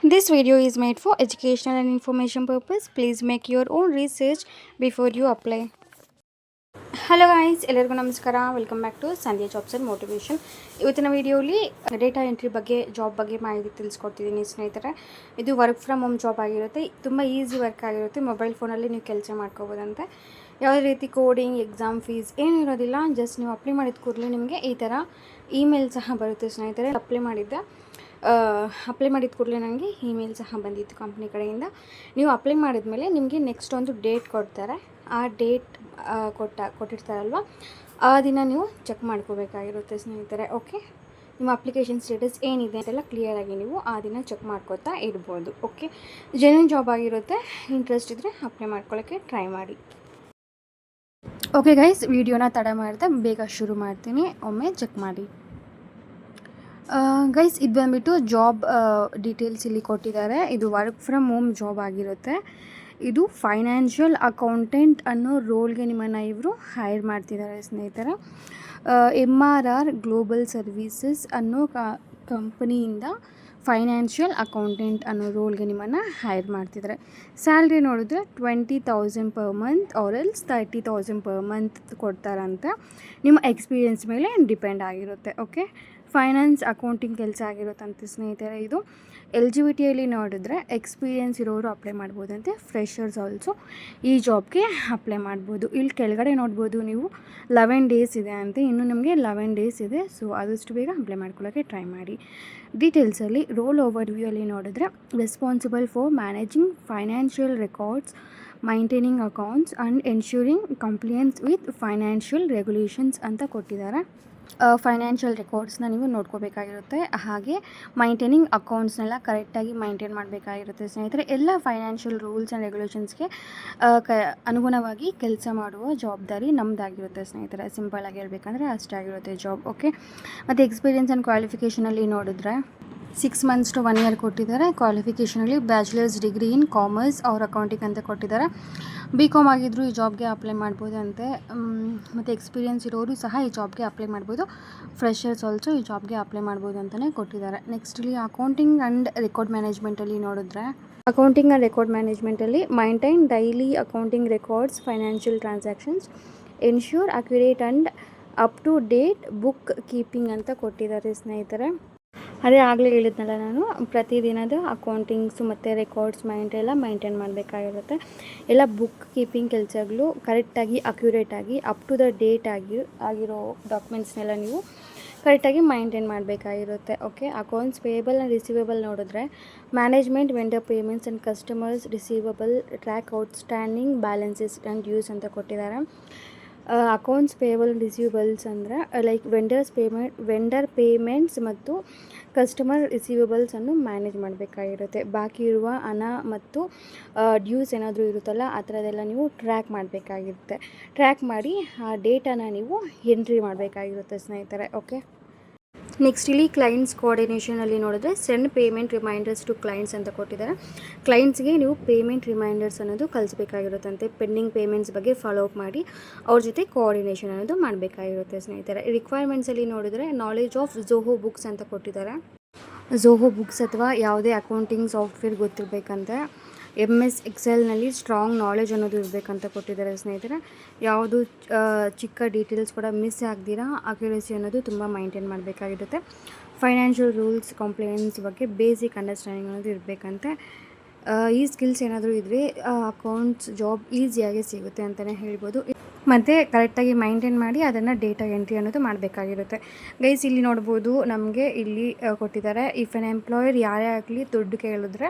This video is made for educational and information purpose. Please make your own research before you apply. Hello guys, ಎಲ್ಲರಿಗೂ ನಮಸ್ಕಾರ. Welcome back to Sandhya jobs and motivation. ಇವತ್ತಿನ ವಿಡಿಯೋಲಿ data entry ಬಗ್ಗೆ, job ಬಗ್ಗೆ ಮಾಹಿತಿ ತಿಳಿಸ್ಕೊಡ್ತಿದ್ದೀನಿ ಸ್ನೇಹಿತರೆ. ಇದು work from home job ಆಗಿರುತ್ತೆ. ತುಂಬ ಈಸಿ ವರ್ಕ್ ಆಗಿರುತ್ತೆ. ಮೊಬೈಲ್ ಫೋನಲ್ಲಿ ನೀವು ಕೆಲಸ ಮಾಡ್ಕೋಬೋದಂತೆ. ಯಾವುದೇ ರೀತಿ ಕೋಡಿಂಗ್, ಎಕ್ಸಾಮ್ ಫೀಸ್ ಏನು ಇರೋದಿಲ್ಲ. ಜಸ್ಟ್ ನೀವು ಅಪ್ಲೈ ಮಾಡಿದ ಕೂಡಲೇ ನಿಮಗೆ ಈ ಥರ ಇಮೇಲ್ ಸಹ ಬರುತ್ತೆ ಸ್ನೇಹಿತರೆ. ಅಪ್ಲೈ ಮಾಡಿದ ಕೂಡಲೇ ನನಗೆ ಇಮೇಲ್ ಸಹ ಬಂದಿತ್ತು ಕಂಪ್ನಿ ಕಡೆಯಿಂದ. ನೀವು ಅಪ್ಲೈ ಮಾಡಿದ್ಮೇಲೆ ನಿಮಗೆ ನೆಕ್ಸ್ಟ್ ಒಂದು ಡೇಟ್ ಕೊಡ್ತಾರೆ. ಆ ಡೇಟ್ ಕೊಟ್ಟಿರ್ತಾರಲ್ವ, ಆ ದಿನ ನೀವು ಚೆಕ್ ಮಾಡ್ಕೋಬೇಕಾಗಿರುತ್ತೆ ಸ್ನೇಹಿತರೆ. ಓಕೆ, ನಿಮ್ಮ ಅಪ್ಲಿಕೇಶನ್ ಸ್ಟೇಟಸ್ ಏನಿದೆ ಅಂತೆಲ್ಲ ಕ್ಲಿಯರಾಗಿ ನೀವು ಆ ದಿನ ಚೆಕ್ ಮಾಡ್ಕೋತಾ ಇರ್ಬೋದು. ಓಕೆ, ಜೆನ್ಯೂನ್ ಜಾಬ್ ಆಗಿರುತ್ತೆ. ಇಂಟ್ರೆಸ್ಟ್ ಇದ್ದರೆ ಅಪ್ಲೈ ಮಾಡ್ಕೊಳ್ಳೋಕ್ಕೆ ಟ್ರೈ ಮಾಡಿ. ಓಕೆ ಗೈಸ್, ವಿಡಿಯೋನ ತಡ ಮಾಡಿದೆ, ಬೇಗ ಶುರು ಮಾಡ್ತೀನಿ. ಒಮ್ಮೆ ಚೆಕ್ ಮಾಡಿ ಗೈಸ್. ಇದು ಬಂದುಬಿಟ್ಟು ಜಾಬ್ ಡೀಟೇಲ್ಸ್ ಇಲ್ಲಿ ಕೊಟ್ಟಿದ್ದಾರೆ. ಇದು ವರ್ಕ್ ಫ್ರಮ್ ಹೋಮ್ ಜಾಬ್ ಆಗಿರುತ್ತೆ. ಇದು ಫೈನಾನ್ಷಿಯಲ್ ಅಕೌಂಟೆಂಟ್ ಅನ್ನೋ ರೋಲ್ಗೆ ನಿಮ್ಮನ್ನು ಇವರು ಹೈರ್ ಮಾಡ್ತಿದ್ದಾರೆ ಸ್ನೇಹಿತರೆ. MRR ಗ್ಲೋಬಲ್ ಸರ್ವೀಸಸ್ ಅನ್ನೋ ಕಂಪನಿಯಿಂದ ಫೈನಾನ್ಷಿಯಲ್ ಅಕೌಂಟೆಂಟ್ ಅನ್ನೋ ರೋಲ್ಗೆ ನಿಮ್ಮನ್ನು ಹೈರ್ ಮಾಡ್ತಿದ್ದಾರೆ. ಸ್ಯಾಲ್ರಿ ನೋಡಿದ್ರೆ 20,000 ಪರ್ ಮಂತ್ ಆರೆಲ್ಸ್ 30,000 ಪರ್ ಮಂತ್ ಕೊಡ್ತಾರಂತೆ. ನಿಮ್ಮ ಎಕ್ಸ್ಪೀರಿಯೆನ್ಸ್ ಮೇಲೆ ಡಿಪೆಂಡ್ ಆಗಿರುತ್ತೆ. ಓಕೆ, ಫೈನಾನ್ಸ್ ಅಕೌಂಟಿಂಗ್ ಕೆಲಸ ಆಗಿರುತ್ತಂತೆ ಸ್ನೇಹಿತರೆ. ಇದು ಎಲಿಜಿಬಿಲಿಟಿಯಲ್ಲಿ ನೋಡಿದ್ರೆ ಎಕ್ಸ್ಪೀರಿಯೆನ್ಸ್ ಇರೋರು ಅಪ್ಲೈ ಮಾಡ್ಬೋದಂತೆ. ಫ್ರೆಷರ್ಸ್ ಆಲ್ಸೋ ಈ ಜಾಬ್ಗೆ ಅಪ್ಲೈ ಮಾಡ್ಬೋದು. ಇಲ್ಲಿ ಕೆಳಗಡೆ ನೋಡ್ಬೋದು ನೀವು 11 ಡೇಸ್ ಇದೆ ಅಂತೆ. ಇನ್ನು ನಿಮಗೆ 11 ಡೇಸ್ ಇದೆ. ಸೊ ಆದಷ್ಟು ಬೇಗ ಅಪ್ಲೈ ಮಾಡ್ಕೊಳ್ಳೋಕ್ಕೆ ಟ್ರೈ ಮಾಡಿ. ಡೀಟೇಲ್ಸಲ್ಲಿ ರೋಲ್ ಓವರ್ ವ್ಯೂ ಅಲ್ಲಿ ನೋಡಿದ್ರೆ responsible for managing financial records, maintaining accounts and ensuring compliance with financial regulations ಅಂತ ಕೊಟ್ಟಿದ್ದಾರೆ. ಫೈನಾನ್ಷಿಯಲ್ ರೆಕಾರ್ಡ್ಸ್ನ ನೀವು ನೋಡ್ಕೋಬೇಕಾಗಿರುತ್ತೆ. ಹಾಗೆ ಮೈಂಟೈನಿಂಗ್ ಅಕೌಂಟ್ಸ್ನೆಲ್ಲ ಕರೆಕ್ಟಾಗಿ ಮೈಂಟೈನ್ ಮಾಡಬೇಕಾಗಿರುತ್ತೆ ಸ್ನೇಹಿತರೆ. ಎಲ್ಲ ಫೈನಾನ್ಷಿಯಲ್ ರೂಲ್ಸ್ ಆ್ಯಂಡ್ ರೆಗ್ಯುಲೇಷನ್ಸ್ಗೆ ಅನುಗುಣವಾಗಿ ಕೆಲಸ ಮಾಡುವ ಜವಾಬ್ದಾರಿ ನಮ್ಮದಾಗಿರುತ್ತೆ ಸ್ನೇಹಿತರೆ. ಸಿಂಪಲಾಗಿ ಹೇಳ್ಬೇಕಂದ್ರೆ ಅಷ್ಟಾಗಿರುತ್ತೆ ಜಾಬ್. ಓಕೆ, ಮತ್ತು ಎಕ್ಸ್ಪೀರಿಯೆನ್ಸ್ ಆ್ಯಂಡ್ ಕ್ವಾಲಿಫಿಕೇಷನಲ್ಲಿ ನೋಡಿದ್ರೆ 6 months to 1 year ಕೊಟ್ಟಿದ್ದಾರೆ. ಕ್ವಾಲಿಫಿಕೇಷನಲ್ಲಿ ಬ್ಯಾಚುಲರ್ಸ್ ಡಿಗ್ರಿ ಇನ್ ಕಾಮರ್ಸ್ ಅವ್ರ ಅಕೌಂಟಿಂಗ್ ಅಂತ ಕೊಟ್ಟಿದ್ದಾರೆ. BCom ಆಗಿದ್ದರೂ ಈ ಜಾಬ್ಗೆ ಅಪ್ಲೈ ಮಾಡ್ಬೋದಂತೆ. ಮತ್ತು ಎಕ್ಸ್ಪೀರಿಯೆನ್ಸ್ ಇರೋರು ಸಹ ಈ ಜಾಬ್ಗೆ ಅಪ್ಲೈ ಮಾಡ್ಬೋದು. ಫ್ರೆಷರ್ಸ್ ಆಲ್ಸೋ ಈ ಜಾಬ್ಗೆ ಅಪ್ಲೈ ಮಾಡ್ಬೋದು ಅಂತಲೇ ಕೊಟ್ಟಿದ್ದಾರೆ. ನೆಕ್ಸ್ಟ್ ಇಲ್ಲಿ ಅಕೌಂಟಿಂಗ್ ಆ್ಯಂಡ್ ರೆಕಾರ್ಡ್ ಮ್ಯಾನೇಜ್ಮೆಂಟಲ್ಲಿ ನೋಡಿದ್ರೆ ಅಕೌಂಟಿಂಗ್ ಆ್ಯಂಡ್ ರೆಕಾರ್ಡ್ ಮ್ಯಾನೇಜ್ಮೆಂಟಲ್ಲಿ maintain daily accounting records, financial transactions, ensure accurate and up to date book keeping ಅಂತ ಕೊಟ್ಟಿದ್ದಾರೆ ಸ್ನೇಹಿತರೆ. ಅದೇ ಆಗಲೇ ಹೇಳಿದ್ನಲ್ಲ ನಾನು, ಪ್ರತಿದಿನದ ಅಕೌಂಟಿಂಗ್ಸು ಮತ್ತು ರೆಕಾರ್ಡ್ಸ್ ಎಲ್ಲ ಮೈಂಟೈನ್ ಮಾಡಬೇಕಾಗಿರುತ್ತೆ. ಎಲ್ಲ ಬುಕ್ ಕೀಪಿಂಗ್ ಕೆಲಸಗಳು ಕರೆಕ್ಟಾಗಿ, ಅಕ್ಯುರೇಟಾಗಿ, ಅಪ್ ಟು ದ ಡೇಟ್ ಆಗಿರೋ ಡಾಕ್ಯುಮೆಂಟ್ಸ್ನೆಲ್ಲ ನೀವು ಕರೆಕ್ಟಾಗಿ ಮೈಂಟೈನ್ ಮಾಡಬೇಕಾಗಿರುತ್ತೆ. Okay, accounts payable and receivable ನೋಡಿದ್ರೆ management vendor payments and customers receivable, track outstanding balances and dues ಅಂತ ಕೊಟ್ಟಿದ್ದಾರೆ. ಅಕೌಂಟ್ಸ್ ಪೇಯಬಲ್ ರಿಸೀವಬಲ್ಸ್ ಅಂದರೆ ಲೈಕ್ ವೆಂಡರ್ ಪೇಮೆಂಟ್ಸ್ ಮತ್ತು ಕಸ್ಟಮರ್ ರಿಸೀವಬಲ್ಸನ್ನು ಮ್ಯಾನೇಜ್ ಮಾಡಬೇಕಾಗಿರುತ್ತೆ. ಬಾಕಿ ಇರುವ ಹಣ ಮತ್ತು ಡ್ಯೂಸ್ ಏನಾದರೂ ಇರುತ್ತಲ್ಲ, ಆ ಥರದ್ದೆಲ್ಲ ನೀವು ಟ್ರ್ಯಾಕ್ ಮಾಡಬೇಕಾಗಿರುತ್ತೆ. ಟ್ರ್ಯಾಕ್ ಮಾಡಿ ಆ ಡೇಟಾನ ನೀವು ಎಂಟ್ರಿ ಮಾಡಬೇಕಾಗಿರುತ್ತೆ ಸ್ನೇಹಿತರೆ. ಓಕೆ, ನೆಕ್ಸ್ಟ್ ಇಲ್ಲಿ ಕ್ಲೈಂಟ್ಸ್ ಕೋಆರ್ಡಿನೇಷನಲ್ಲಿ ನೋಡಿದ್ರೆ send payment reminders to clients ಅಂತ ಕೊಟ್ಟಿದ್ದಾರೆ. ಕ್ಲೈಂಟ್ಸ್ಗೆ ನೀವು ಪೇಮೆಂಟ್ ರಿಮೈಂಡರ್ಸ್ ಅನ್ನೋದು ಕಳಿಸ್ಬೇಕಾಗಿರುತ್ತಂತೆ. ಪೆಂಡಿಂಗ್ ಪೇಮೆಂಟ್ಸ್ ಬಗ್ಗೆ ಫಾಲೋ ಅಪ್ ಮಾಡಿ ಅವ್ರ ಜೊತೆ ಕೋಆರ್ಡಿನೇಷನ್ ಅನ್ನೋದು ಮಾಡಬೇಕಾಗಿರುತ್ತೆ ಸ್ನೇಹಿತರೆ. ರಿಕ್ವೈರ್ಮೆಂಟ್ಸಲ್ಲಿ ನೋಡಿದ್ರೆ ನಾಲೆಜ್ ಆಫ್ ಝೋಹೋ ಬುಕ್ಸ್ ಅಂತ ಕೊಟ್ಟಿದ್ದಾರೆ. ಝೋಹೋ ಬುಕ್ಸ್ ಅಥವಾ ಯಾವುದೇ ಅಕೌಂಟಿಂಗ್ ಸಾಫ್ಟ್ವೇರ್ ಗೊತ್ತಿರಬೇಕಂತೆ. MS ಎಕ್ಸೆಲ್ನಲ್ಲಿ ಸ್ಟ್ರಾಂಗ್ ನಾಲೆಜ್ ಅನ್ನೋದು ಇರಬೇಕಂತ ಕೊಟ್ಟಿದ್ದಾರೆ ಸ್ನೇಹಿತರೆ. ಯಾವುದು ಚಿಕ್ಕ ಡೀಟೇಲ್ಸ್ ಕೂಡ ಮಿಸ್ ಆಗದಿರಾ ಅಕ್ಯುರೇಸಿ ಅನ್ನೋದು ತುಂಬ ಮೈಂಟೈನ್ ಮಾಡಬೇಕಾಗಿರುತ್ತೆ. ಫೈನಾನ್ಷಿಯಲ್ ರೂಲ್ಸ್, ಕಂಪ್ಲೇಂಟ್ಸ್ ಬಗ್ಗೆ ಬೇಸಿಕ್ ಅಂಡರ್ಸ್ಟ್ಯಾಂಡಿಂಗ್ ಅನ್ನೋದು ಇರಬೇಕಂತೆ. ಈ ಸ್ಕಿಲ್ಸ್ ಏನಾದರೂ ಇದ್ದರೆ ಅಕೌಂಟ್ಸ್ ಜಾಬ್ ಈಸಿಯಾಗಿ ಸಿಗುತ್ತೆ ಅಂತಲೇ ಹೇಳ್ಬೋದು. ಮತ್ತು ಕರೆಕ್ಟಾಗಿ ಮೈಂಟೈನ್ ಮಾಡಿ ಅದನ್ನು ಡೇಟಾ ಎಂಟ್ರಿ ಅನ್ನೋದು ಮಾಡಬೇಕಾಗಿರುತ್ತೆ. ಗೈಸ್ ಇಲ್ಲಿ ನೋಡ್ಬೋದು, ನಮಗೆ ಇಲ್ಲಿ ಕೊಟ್ಟಿದ್ದಾರೆ, ಇಫ್ ಎನ್ ಎಂಪ್ಲಾಯರ್ ಯಾರೇ ಆಗಲಿ ದುಡ್ಡು ಕೇಳಿದ್ರೆ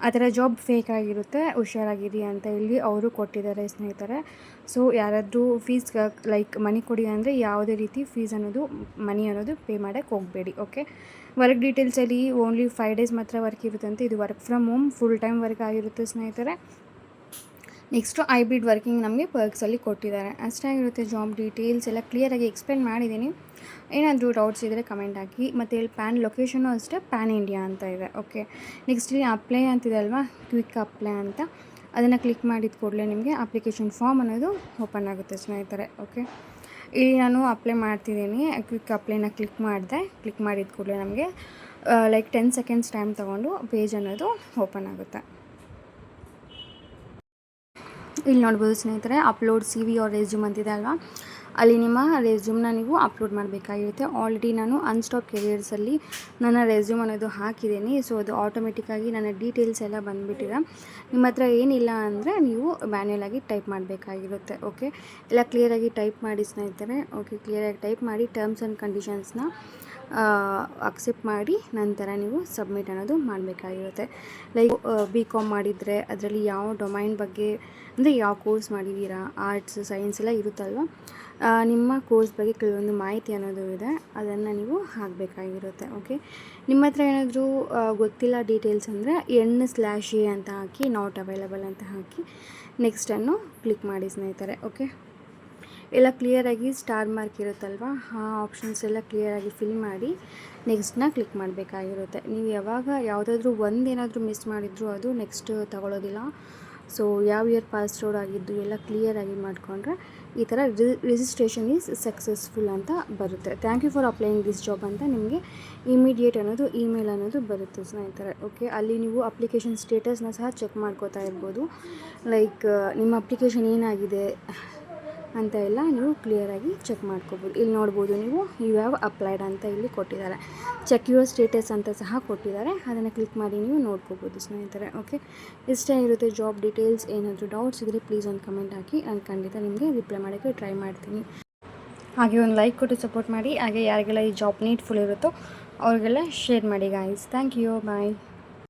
ಆ ಥರ ಜಾಬ್ ಫೇಕ್ ಆಗಿರುತ್ತೆ, ಹುಷಾರಾಗಿರಿ ಅಂತ ಇಲ್ಲಿ ಅವರು ಕೊಟ್ಟಿದ್ದಾರೆ ಸ್ನೇಹಿತರೆ. ಸೊ ಯಾರಾದರೂ ಫೀಸ್ ಲೈಕ್ ಮನಿ ಕೊಡಿ ಅಂದರೆ ಯಾವುದೇ ರೀತಿ ಫೀಸ್ ಅನ್ನೋದು, ಮನಿ ಅನ್ನೋದು ಪೇ ಮಾಡೋಕ್ಕೆ ಹೋಗಬೇಡಿ. ಓಕೆ, ವರ್ಕ್ ಡೀಟೇಲ್ಸಲ್ಲಿ ಓನ್ಲಿ 5 days ಮಾತ್ರ ವರ್ಕ್ ಇರುತ್ತಂತೆ. ಇದು work from home full time work ಆಗಿರುತ್ತೆ ಸ್ನೇಹಿತರೆ. ನೆಕ್ಸ್ಟು ಹೈಬ್ರಿಡ್ ವರ್ಕಿಂಗ್ ನಮಗೆ ಪರ್ಕ್ಸಲ್ಲಿ ಕೊಟ್ಟಿದ್ದಾರೆ. ಅಷ್ಟಾಗಿರುತ್ತೆ. ಜಾಬ್ ಡೀಟೇಲ್ಸ್ ಎಲ್ಲ ಕ್ಲಿಯರಾಗಿ ಎಕ್ಸ್ಪ್ಲೇನ್ ಮಾಡಿದ್ದೀನಿ. ಏನಾದರೂ ಡೌಟ್ಸ್ ಇದ್ದರೆ ಕಮೆಂಟ್ ಹಾಕಿ. ಮತ್ತು ಇಲ್ಲಿ ಪ್ಯಾನ್ ಲೊಕೇಶನು ಅಷ್ಟೇ ಪ್ಯಾನ್ ಇಂಡಿಯಾ ಅಂತ ಇದೆ. ಓಕೆ, ನೆಕ್ಸ್ಟ್ ಇಲ್ಲಿ ಅಪ್ಲೈ ಅಂತಿದೆ ಅಲ್ವಾ, ಕ್ವಿಕ್ ಅಪ್ಲೈ ಅಂತ, ಅದನ್ನು ಕ್ಲಿಕ್ ಮಾಡಿದ ಕೂಡಲೇ ನಿಮಗೆ ಅಪ್ಲಿಕೇಶನ್ ಫಾರ್ಮ್ ಅನ್ನೋದು ಓಪನ್ ಆಗುತ್ತೆ ಸ್ನೇಹಿತರೆ. ಓಕೆ, ಇಲ್ಲಿ ನಾನು ಅಪ್ಲೈ ಮಾಡ್ತಿದ್ದೀನಿ. ಕ್ವಿಕ್ ಅಪ್ಲೈನ ಕ್ಲಿಕ್ ಮಾಡಿದೆ. ಕ್ಲಿಕ್ ಮಾಡಿದ ಕೂಡಲೇ ನಮಗೆ ಲೈಕ್ 10 ಸೆಕೆಂಡ್ಸ್ ಟೈಮ್ ತೊಗೊಂಡು ಪೇಜ್ ಅನ್ನೋದು ಓಪನ್ ಆಗುತ್ತೆ. ಇಲ್ಲಿ ನೋಡ್ಬೋದು ಸ್ನೇಹಿತರೆ, ಅಪ್ಲೋಡ್ CV ಆರ್ ರೆಸ್ಯೂಮ್ ಅಂತಿದೆ ಅಲ್ವಾ, ಅಲ್ಲಿ ನಿಮ್ಮ ರೆಸ್ಯೂಮ್ನ ನೀವು ಅಪ್ಲೋಡ್ ಮಾಡಬೇಕಾಗಿರುತ್ತೆ. ಆಲ್ರೆಡಿ ನಾನು ಅನ್ಸ್ಟಾಪ್ ಕೆರಿಯರ್ಸಲ್ಲಿ ನನ್ನ ರೆಸ್ಯೂಮ್ ಅನ್ನೋದು ಹಾಕಿದ್ದೀನಿ. ಸೊ ಅದು ಆಟೋಮೆಟಿಕ್ಕಾಗಿ ನನ್ನ ಡೀಟೇಲ್ಸ್ ಎಲ್ಲ ಬಂದುಬಿಟ್ಟಿದೆ. ನಿಮ್ಮ ಹತ್ರ ಏನಿಲ್ಲ ಅಂದರೆ ನೀವು ಮ್ಯಾನ್ಯಲಾಗಿ ಟೈಪ್ ಮಾಡಬೇಕಾಗಿರುತ್ತೆ. ಓಕೆ, ಎಲ್ಲ ಕ್ಲಿಯರಾಗಿ ಟೈಪ್ ಮಾಡಿ ಸ್ನೇಹಿತರೆ. ಓಕೆ, ಕ್ಲಿಯರಾಗಿ ಟೈಪ್ ಮಾಡಿ ಟರ್ಮ್ಸ್ ಆ್ಯಂಡ್ ಕಂಡೀಷನ್ಸ್ನ ಅಕ್ಸೆಪ್ಟ್ ಮಾಡಿ ನಂತರ ನೀವು ಸಬ್ಮಿಟ್ ಅನ್ನೋದು ಮಾಡಬೇಕಾಗಿರುತ್ತೆ. ಲೈಕ್ BCom ಮಾಡಿದರೆ ಅದರಲ್ಲಿ ಯಾವ ಡೊಮೈನ್ ಬಗ್ಗೆ, ಅಂದರೆ ಯಾವ ಕೋರ್ಸ್ ಮಾಡಿದ್ದೀರಾ, ಆರ್ಟ್ಸ್ ಸೈನ್ಸ್ ಎಲ್ಲ ಇರುತ್ತಲ್ವ, ನಿಮ್ಮ ಕೋರ್ಸ್ ಬಗ್ಗೆ ಕೆಲವೊಂದು ಮಾಹಿತಿ ಅನ್ನೋದು ಇದೆ, ಅದನ್ನು ನೀವು ಹಾಕಬೇಕಾಗಿರುತ್ತೆ. ಓಕೆ, ನಿಮ್ಮ ಹತ್ರ ಏನಾದರೂ ಗೊತ್ತಿಲ್ಲ ಡೀಟೇಲ್ಸ್ ಅಂದರೆ N/A ಅಂತ ಹಾಕಿ, ನಾಟ್ ಅವೈಲಬಲ್ ಅಂತ ಹಾಕಿ ನೆಕ್ಸ್ಟನ್ನು ಕ್ಲಿಕ್ ಮಾಡಿ ಸ್ನೇಹಿತರೆ. ಓಕೆ, ಎಲ್ಲ ಕ್ಲಿಯರಾಗಿ ಸ್ಟಾರ್ ಮಾರ್ಕ್ ಇರುತ್ತಲ್ವ, ಆ ಆಪ್ಷನ್ಸ್ ಎಲ್ಲ ಕ್ಲಿಯರಾಗಿ ಫಿಲ್ ಮಾಡಿ ನೆಕ್ಸ್ಟ್ನ ಕ್ಲಿಕ್ ಮಾಡಬೇಕಾಗಿರುತ್ತೆ. ನೀವು ಯಾವಾಗ ಯಾವುದಾದ್ರೂ ಒಂದೇನಾದರೂ ಮಿಸ್ ಮಾಡಿದ್ರು ಅದು ನೆಕ್ಸ್ಟ್ ತಗೊಳ್ಳೋದಿಲ್ಲ. ಸೊ ಯಾವ ಇಯರ್ ಪಾಸ್ ಔಟ್ ಆಗಿದ್ದು ಎಲ್ಲ ಕ್ಲಿಯರಾಗಿ ಮಾಡಿಕೊಂಡ್ರೆ ಈ ಥರ ರಿಜಿಸ್ಟ್ರೇಷನ್ ಈಸ್ ಸಕ್ಸಸ್ಫುಲ್ ಅಂತ ಬರುತ್ತೆ. Thank you for applying this job ಅಂತ ನಿಮಗೆ ಇಮಿಡಿಯೇಟ್ ಅನ್ನೋದು ಇಮೇಲ್ ಅನ್ನೋದು ಬರುತ್ತೆ ಸ್ನೇಹಿತರೆ. ಓಕೆ, ಅಲ್ಲಿ ನೀವು ಅಪ್ಲಿಕೇಶನ್ ಸ್ಟೇಟಸ್ನ ಸಹ ಚೆಕ್ ಮಾಡ್ಕೋತಾ ಇರ್ಬೋದು. ಲೈಕ್ ನಿಮ್ಮ ಅಪ್ಲಿಕೇಶನ್ ಏನಾಗಿದೆ ಅಂತ ಎಲ್ಲ ನೀವು ಕ್ಲಿಯರಾಗಿ ಚೆಕ್ ಮಾಡ್ಕೋಬೋದು. ಇಲ್ಲಿ ನೋಡ್ಬೋದು ನೀವು ಹ್ಯಾವ್ ಅಪ್ಲೈಡ್ ಅಂತ ಇಲ್ಲಿ ಕೊಟ್ಟಿದ್ದಾರೆ. ಚೆಕ್ ಯುವರ್ ಸ್ಟೇಟಸ್ ಅಂತ ಸಹ ಕೊಟ್ಟಿದ್ದಾರೆ, ಅದನ್ನು ಕ್ಲಿಕ್ ಮಾಡಿ ನೀವು ನೋಡ್ಕೋಬೋದು ಸ್ನೇಹಿತರೆ. ಓಕೆ, ಇಷ್ಟೇ ಇರುತ್ತೆ ಜಾಬ್ ಡೀಟೇಲ್ಸ್. ಏನಾದರೂ ಡೌಟ್ಸ್ ಇದ್ದರೆ ಪ್ಲೀಸ್ ಒಂದು ಕಮೆಂಟ್ ಹಾಕಿ, ನಾನು ಖಂಡಿತ ನಿಮಗೆ ರಿಪ್ಲೈ ಮಾಡೋಕ್ಕೆ ಟ್ರೈ ಮಾಡ್ತೀನಿ. ಹಾಗೆ ಒಂದು ಲೈಕ್ ಕೊಟ್ಟು ಸಪೋರ್ಟ್ ಮಾಡಿ. ಹಾಗೆ ಯಾರಿಗೆಲ್ಲ ಈ ಜಾಬ್ ನೀಡ್ಫುಲ್ ಇರುತ್ತೋ ಅವ್ರಿಗೆಲ್ಲ ಶೇರ್ ಮಾಡಿ ಗಾಯ್ಸ್. Thank you, bye.